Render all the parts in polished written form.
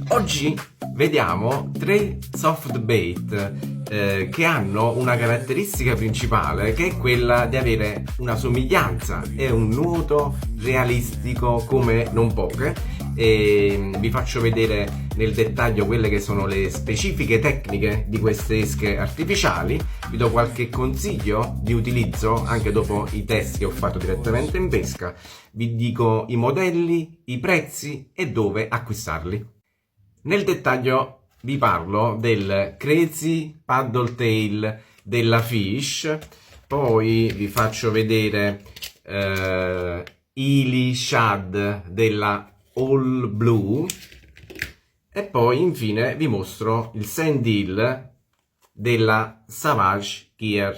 Oggi vediamo tre soft bait che hanno una caratteristica principale, che è quella di avere una somiglianza e un nuoto realistico come non poche. E vi faccio vedere nel dettaglio quelle che sono le specifiche tecniche di queste esche artificiali. Vi do qualche consiglio di utilizzo anche dopo i test che ho fatto direttamente in pesca. Vi dico i modelli, i prezzi e dove acquistarli. Nel dettaglio vi parlo del Crazy Paddle Tail della Fish, poi vi faccio vedere Ily Shad della All Blue e poi infine vi mostro il Sand Eel della Savage Gear.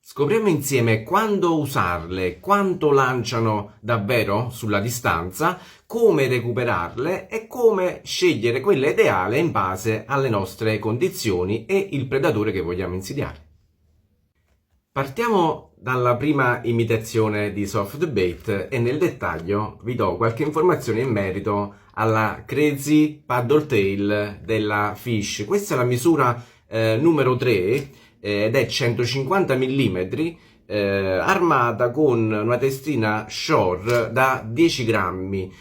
Scopriamo insieme quando usarle, quanto lanciano davvero sulla distanza, come recuperarle e come scegliere quella ideale in base alle nostre condizioni e il predatore che vogliamo insidiare. Partiamo dalla prima imitazione di soft bait e nel dettaglio vi do qualche informazione in merito alla Crazy Paddle Tail della Fish. Questa è la misura numero 3 ed è 150 mm, armata con una testina Shore da 10 grammi.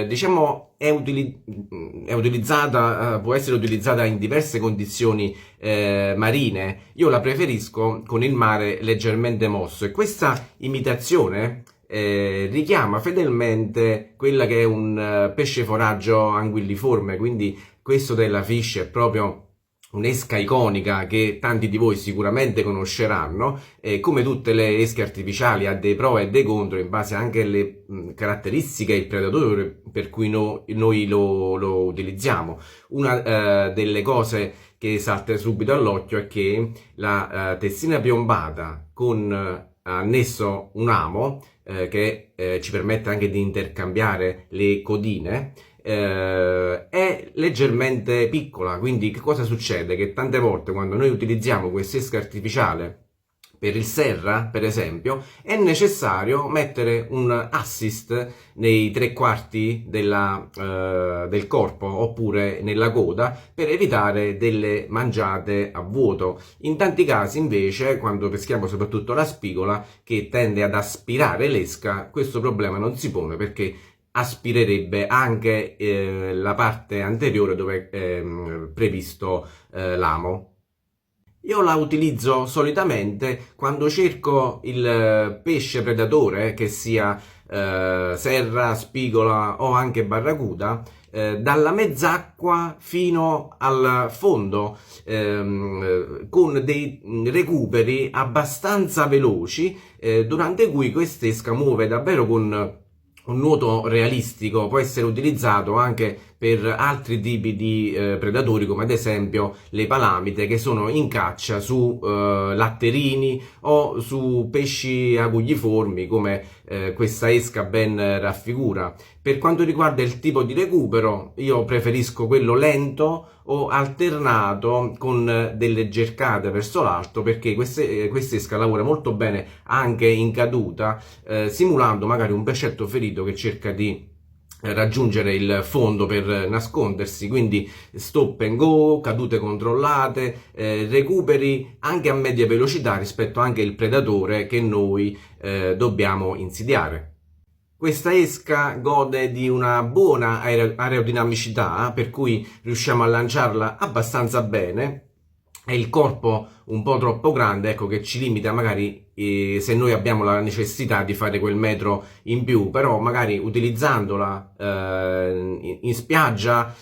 Diciamo è utilizzata, può essere utilizzata in diverse condizioni marine. Io la preferisco con il mare leggermente mosso e questa imitazione richiama fedelmente quella che è un pesce foraggio anguilliforme, quindi questo della Fish è proprio un'esca iconica che tanti di voi sicuramente conosceranno, e come tutte le esche artificiali ha dei pro e dei contro in base anche alle caratteristiche e il predatore per cui noi lo utilizziamo. Una delle cose che salta subito all'occhio è che la testina piombata con annesso un amo che ci permette anche di intercambiare le codine è leggermente piccola. Quindi che cosa succede? Che tante volte quando noi utilizziamo quest'esca artificiale per il serra, per esempio, è necessario mettere un assist nei 3/4 del corpo oppure nella coda per evitare delle mangiate a vuoto. In tanti casi invece, quando peschiamo soprattutto la spigola che tende ad aspirare l'esca, questo problema non si pone perché aspirerebbe anche la parte anteriore dove è previsto l'amo. Io la utilizzo solitamente quando cerco il pesce predatore, che sia serra, spigola o anche barracuda, dalla mezz'acqua fino al fondo, con dei recuperi abbastanza veloci, durante cui quest'esca muove davvero con un nuoto realistico. Può essere utilizzato anche per altri tipi di predatori, come ad esempio le palamite, che sono in caccia su latterini o su pesci agugliformi, come questa esca ben raffigura. Per quanto riguarda il tipo di recupero, io preferisco quello lento o alternato con delle gercate verso l'alto, perché quest'esca lavora molto bene anche in caduta, simulando magari un pescetto ferito che cerca di raggiungere il fondo per nascondersi. Quindi stop and go, cadute controllate, recuperi anche a media velocità rispetto anche al predatore che noi dobbiamo insidiare. Questa esca gode di una buona aerodinamicità, per cui riusciamo a lanciarla abbastanza bene. È il corpo un po' troppo grande, ecco, che ci limita magari se noi abbiamo la necessità di fare quel metro in più, però magari utilizzandola in spiaggia,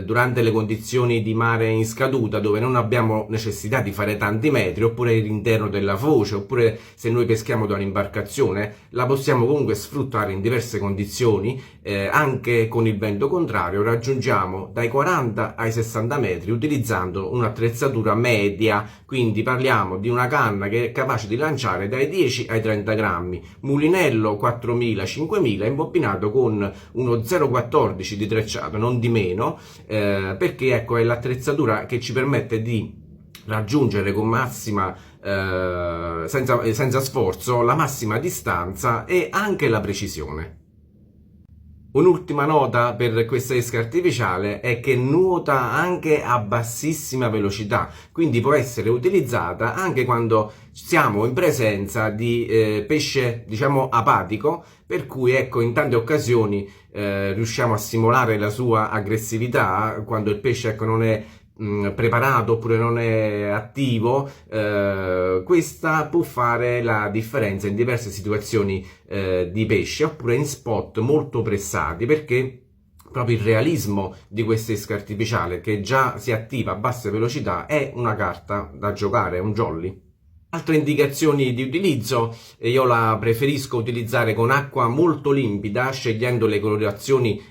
durante le condizioni di mare in scaduta, dove non abbiamo necessità di fare tanti metri, oppure all'interno della foce, oppure se noi peschiamo da un'imbarcazione, la possiamo comunque sfruttare in diverse condizioni, anche con il vento contrario. Raggiungiamo dai 40 ai 60 metri utilizzando un'attrezzatura media, quindi parliamo di una canna che è capace di lanciare dai 10 ai 30 grammi, mulinello 4000-5000 imbobbinato con uno 0,14 di trecciato, non di meno, perché ecco è l'attrezzatura che ci permette di raggiungere con massima senza sforzo la massima distanza e anche la precisione. Un'ultima nota per questa esca artificiale è che nuota anche a bassissima velocità, quindi può essere utilizzata anche quando siamo in presenza di pesce, diciamo, apatico, per cui ecco, in tante occasioni riusciamo a simulare la sua aggressività quando il pesce, ecco, non è preparato oppure non è attivo. Questa può fare la differenza in diverse situazioni di pesce, oppure in spot molto pressati, perché proprio il realismo di questa esca artificiale, che già si attiva a basse velocità, è una carta da giocare, è un jolly. Altre indicazioni di utilizzo: io la preferisco utilizzare con acqua molto limpida, scegliendo le colorazioni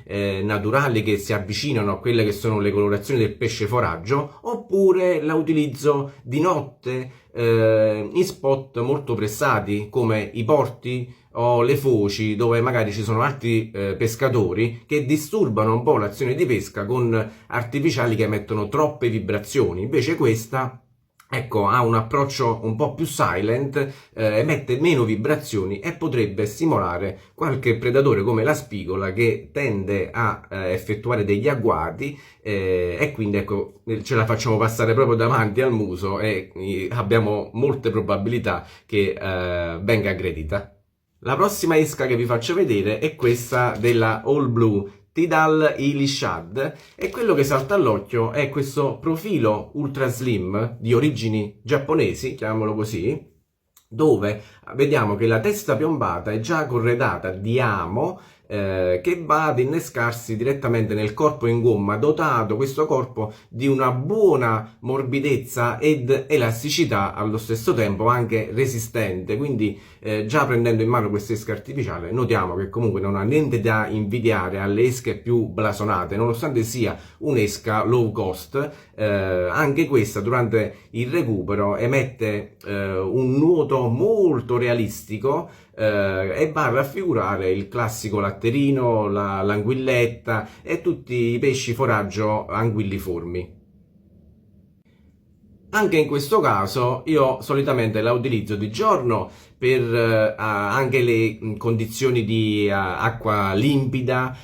naturali che si avvicinano a quelle che sono le colorazioni del pesce foraggio, oppure la utilizzo di notte in spot molto pressati come i porti o le foci, dove magari ci sono altri pescatori che disturbano un po' l'azione di pesca con artificiali che emettono troppe vibrazioni. Invece questa, ecco, ha un approccio un po' più silent, emette meno vibrazioni e potrebbe stimolare qualche predatore come la spigola, che tende a effettuare degli agguati e quindi, ecco, ce la facciamo passare proprio davanti al muso e abbiamo molte probabilità che venga aggredita. La prossima esca che vi faccio vedere è questa della All Blue Tidal Ili Shad, e quello che salta all'occhio è questo profilo ultra slim di origini giapponesi, chiamiamolo così, dove vediamo che la testa piombata è già corredata di amo che va ad innescarsi direttamente nel corpo in gomma, dotato questo corpo di una buona morbidezza ed elasticità, allo stesso tempo anche resistente. Quindi già prendendo in mano questa esca artificiale notiamo che comunque non ha niente da invidiare alle esche più blasonate, nonostante sia un'esca low cost. Anche questa durante il recupero emette un nuoto molto realistico e va a raffigurare il classico latterino, l'anguilletta e tutti i pesci foraggio anguilliformi. Anche in questo caso io solitamente la utilizzo di giorno per anche le condizioni di acqua limpida,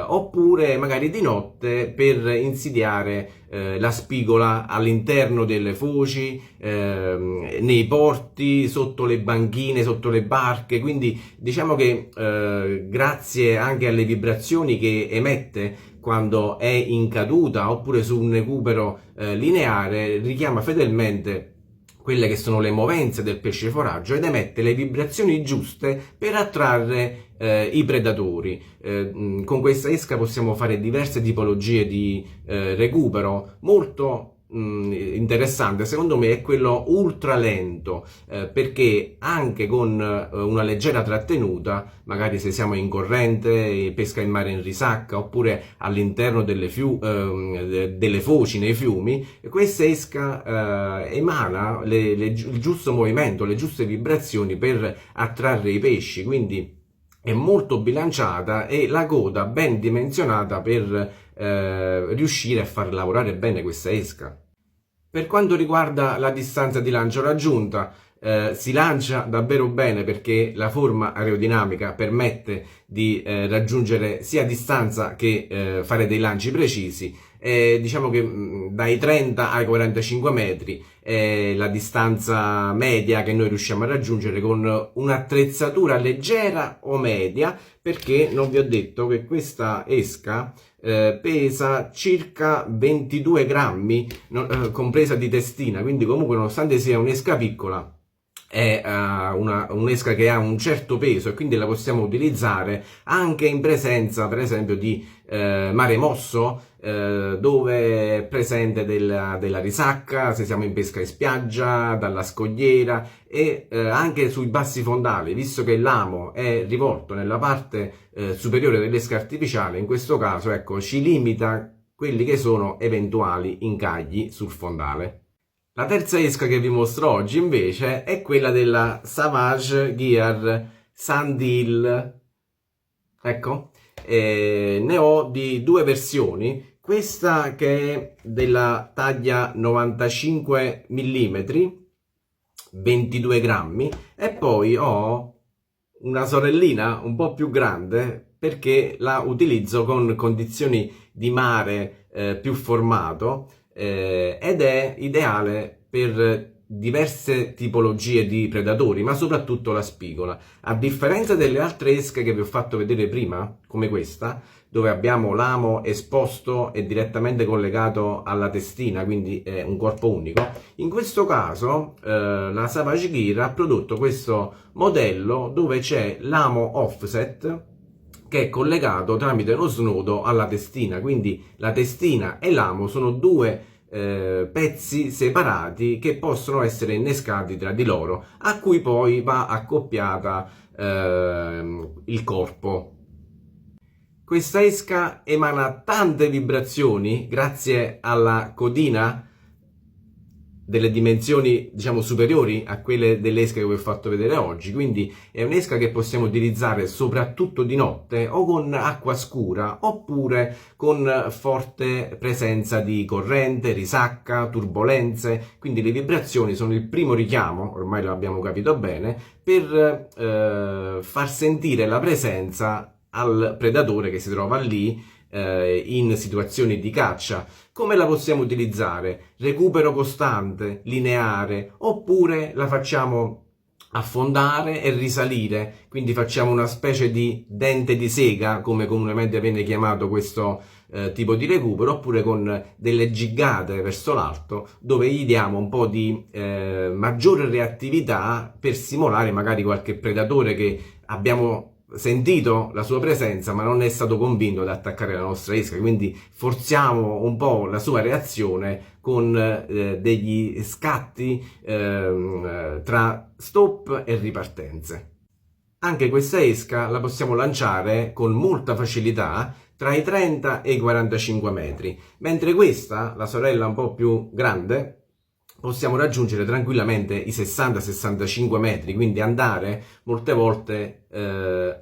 oppure magari di notte per insidiare la spigola all'interno delle foci, nei porti, sotto le banchine, sotto le barche. Quindi diciamo che grazie anche alle vibrazioni che emette quando è in caduta oppure su un recupero lineare, richiama fedelmente quelle che sono le movenze del pesce foraggio ed emette le vibrazioni giuste per attrarre i predatori. Con questa esca possiamo fare diverse tipologie di recupero. Molto interessante secondo me è quello ultra lento, perché anche con una leggera trattenuta, magari se siamo in corrente, pesca in mare in risacca, oppure all'interno delle foci nei fiumi, questa esca emana il giusto movimento, le giuste vibrazioni per attrarre i pesci. Quindi è molto bilanciata e la coda ben dimensionata per riuscire a far lavorare bene questa esca. Per quanto riguarda la distanza di lancio raggiunta, si lancia davvero bene, perché la forma aerodinamica permette di raggiungere sia distanza che fare dei lanci precisi. Diciamo che dai 30 ai 45 metri è la distanza media che noi riusciamo a raggiungere con un'attrezzatura leggera o media, perché non vi ho detto che questa esca pesa circa 22 grammi, compresa di testina, quindi comunque nonostante sia un'esca piccola è un'esca che ha un certo peso, e quindi la possiamo utilizzare anche in presenza per esempio di mare mosso, dove è presente della risacca, se siamo in pesca in spiaggia, dalla scogliera, e anche sui bassi fondali, visto che l'amo è rivolto nella parte superiore dell'esca artificiale. In questo caso, ecco, ci limita quelli che sono eventuali incagli sul fondale. La terza esca che vi mostro oggi invece è quella della Savage Gear Sandy Hill. Ecco, ne ho di due versioni. Questa che è della taglia 95 mm, 22 grammi, e poi ho una sorellina un po' più grande perché la utilizzo con condizioni di mare più formato ed è ideale per diverse tipologie di predatori, ma soprattutto la spigola. A differenza delle altre esche che vi ho fatto vedere prima, come questa, dove abbiamo l'amo esposto e direttamente collegato alla testina, quindi è un corpo unico, in questo caso la Savage Gear ha prodotto questo modello dove c'è l'amo offset che è collegato tramite uno snodo alla testina, quindi la testina e l'amo sono due pezzi separati che possono essere innescati tra di loro, a cui poi va accoppiata il corpo. Questa esca emana tante vibrazioni grazie alla codina delle dimensioni, diciamo, superiori a quelle dell'esca che vi ho fatto vedere oggi, quindi è un'esca che possiamo utilizzare soprattutto di notte o con acqua scura oppure con forte presenza di corrente, risacca, turbolenze, quindi le vibrazioni sono il primo richiamo, ormai lo abbiamo capito bene, per far sentire la presenza al predatore che si trova lì in situazioni di caccia. Come la possiamo utilizzare? Recupero costante, lineare, oppure la facciamo affondare e risalire, quindi facciamo una specie di dente di sega, come comunemente viene chiamato questo tipo di recupero, oppure con delle giggate verso l'alto, dove gli diamo un po' di maggiore reattività per simulare magari qualche predatore che abbiamo sentito la sua presenza ma non è stato convinto ad attaccare la nostra esca, quindi forziamo un po' la sua reazione con degli scatti tra stop e ripartenze. Anche questa esca la possiamo lanciare con molta facilità tra i 30 e i 45 metri, mentre questa, la sorella un po' più grande, possiamo raggiungere tranquillamente i 60-65 metri, quindi andare molte volte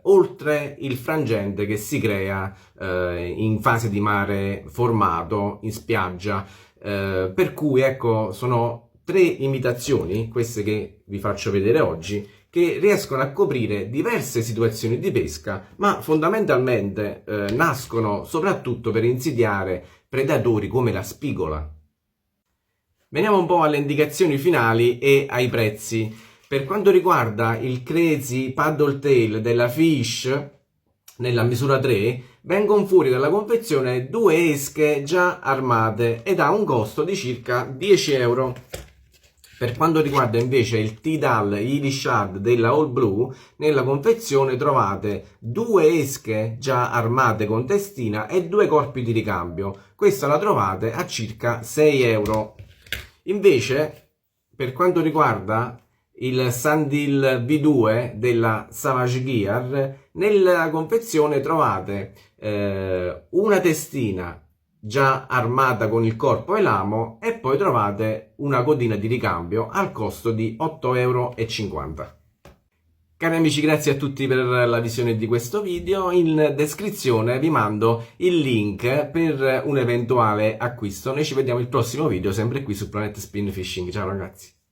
oltre il frangente che si crea in fase di mare formato in spiaggia, per cui ecco, sono 3 imitazioni, queste che vi faccio vedere oggi, che riescono a coprire diverse situazioni di pesca, ma fondamentalmente nascono soprattutto per insidiare predatori come la spigola. Veniamo un po' alle indicazioni finali e ai prezzi. Per quanto riguarda il Crazy Paddle Tail della Fish, nella misura 3, vengono fuori dalla confezione 2 esche già armate ed ha un costo di circa 10 euro. Per quanto riguarda invece il Tidal Illy Shad della All Blue, nella confezione trovate 2 esche già armate con testina e 2 corpi di ricambio. Questa la trovate a circa 6 euro. Invece, per quanto riguarda il Sandil V2 della Savage Gear, nella confezione trovate una testina già armata con il corpo e l'amo e poi trovate una codina di ricambio al costo di 8,50 euro. Cari amici, grazie a tutti per la visione di questo video. In descrizione vi mando il link per un eventuale acquisto. Noi ci vediamo al prossimo video, sempre qui su Planet Spin Fishing. Ciao ragazzi!